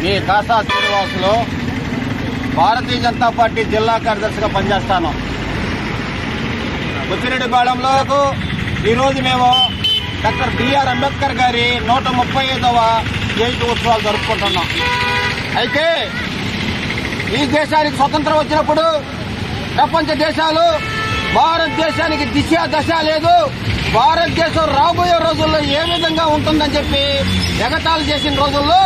ఈ కాసా శ్రీనివాసులు భారతీయ జనతా పార్టీ జిల్లా కార్యదర్శిగా పనిచేస్తాను. బుచ్చిరెడ్డిపాళెంలో ఈరోజు మేము డాక్టర్ బిఆర్ అంబేద్కర్ గారి 135వ జయంతి ఉత్సవాలు జరుపుకుంటున్నాం. అయితే ఈ దేశానికి స్వతంత్రం వచ్చినప్పుడు ప్రపంచ దేశాలు భారతదేశానికి దిశ దశ లేదు, భారతదేశం రాబోయే రోజుల్లో ఏ విధంగా ఉంటుందని చెప్పి ఎగతాళి చేసిన రోజుల్లో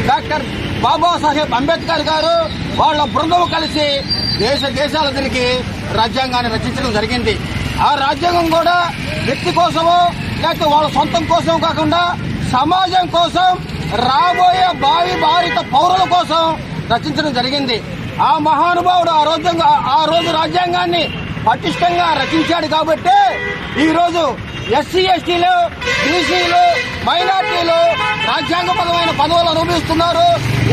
డాక్టర్ బాబాసాహెబ్ అంబేద్కర్ గారు వాళ్ళ బృందం కలిసి దేశాల తిరిగి రాజ్యాంగాన్ని రచించడం జరిగింది. ఆ రాజ్యాంగం కూడా వ్యక్తి కోసమో లేకపోతే వాళ్ళ సొంతం కోసం కాకుండా సమాజం కోసం, రాబోయే భావిత పౌరుల కోసం రచించడం జరిగింది. ఆ మహానుభావుడు ఆ రోజు రాజ్యాంగాన్ని పటిష్టంగా రచించాడు కాబట్టి ఈరోజు ఎస్సీ ఎస్టీలు, బీసీలు, మైనార్టీలు రాజ్యాంగపరమైన పదవులు అనుభవిస్తున్నారు.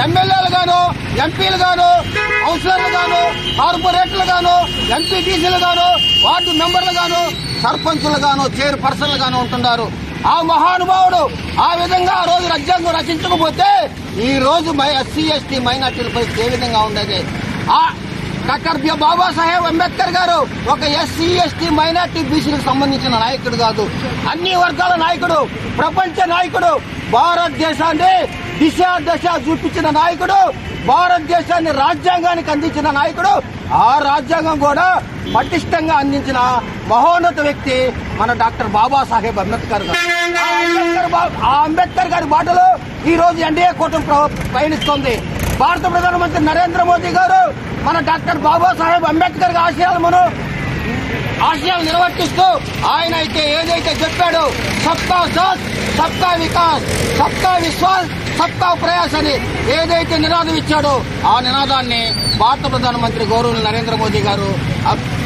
ఎమ్మెల్యేలు గాను, ఎంపీలు గాను, కౌన్సిలర్లు గాను, కార్పొరేటర్లు గాను, ఎంపీటీసీలు గాను, వార్డు మెంబర్లు గాను, సర్పంచులు గాను, చైర్పర్సన్లు గాను ఉంటున్నారు. ఆ మహానుభావుడు ఆ విధంగా ఆ రోజు రాజ్యాంగం రచించకపోతే ఈ రోజు ఎస్సీ ఎస్టీ మైనార్టీలపై ఏ విధంగా ఉండేది? డాక్టర్ బాబాసాహెబ్ అంబేద్కర్ గారు ఒక ఎస్సీ ఎస్టీ మైనార్టీ బీసీలకు సంబంధించిన నాయకుడు కాదు, అన్ని వర్గాల నాయకుడు, ప్రపంచ నాయకుడు, భారతదేశాన్ని దిశ దశ చూపించిన నాయకుడు, భారతదేశాన్ని రాజ్యాంగానికి అందించిన నాయకుడు, ఆ రాజ్యాంగం కూడా పటిష్టంగా అందించిన మహోన్నత వ్యక్తి మన డాక్టర్ బాబాసాహెబ్ అంబేద్కర్ గారు. ఆ అంబేద్కర్ గారి బాటలో ఈ రోజు ఎన్డీఏ కూటమి పయనిస్తోంది. భారత ప్రధానమంత్రి నరేంద్ర మోదీ గారు మన డాక్టర్ బాబాసాహెబ్ అంబేద్కర్ ఆశయాలు నిర్వర్తిస్తూ ఆయన అయితే ఏదైతే చెప్పాడో సబ్కా సాథ్, సబ్కా వికాస్, సబ్కా విశ్వాస్, సబ్కా ప్రయాస్ అని ఏదైతే నినాదం ఇచ్చాడో ఆ నినాదాన్ని భారత ప్రధానమంత్రి గౌరవనీయులు నరేంద్ర మోదీ గారు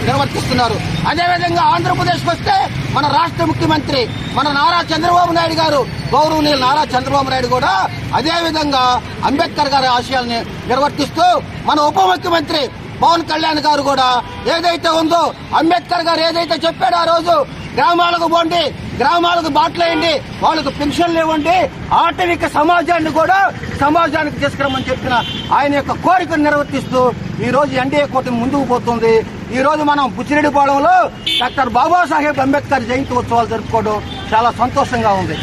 నిర్వర్తిస్తున్నారు. అదేవిధంగా ఆంధ్రప్రదేశ్కి వస్తే మన రాష్ట్ర ముఖ్యమంత్రి మన నారా చంద్రబాబు నాయుడు గారు, గౌరవనీయులు నారా చంద్రబాబు నాయుడు కూడా అదేవిధంగా అంబేద్కర్ గారి ఆశయాల్ని నిర్వర్తిస్తూ మన ఉప ముఖ్యమంత్రి పవన్ కళ్యాణ్ గారు కూడా ఏదైతే ఉందో అంబేద్కర్ గారు ఏదైతే చెప్పాడో ఆ రోజు గ్రామాలకు పోండి, గ్రామాలకు బాటలేయండి, వాళ్ళకు పెన్షన్లు ఇవ్వండి, ఆటవిక సమాజాన్ని కూడా సమాజానికి తీసుకురమ్మని చెప్పిన ఆయన యొక్క కోరికను నిర్వర్తిస్తూ ఈ రోజు ఎన్డీఏ కూటమి ముందుకు పోతుంది. ఈ రోజు మనం బుచ్చిరెడ్డిపాళెంలో డాక్టర్ బాబాసాహెబ్ అంబేద్కర్ జయంతి ఉత్సవాలు జరుపుకోవడం చాలా సంతోషంగా ఉంది.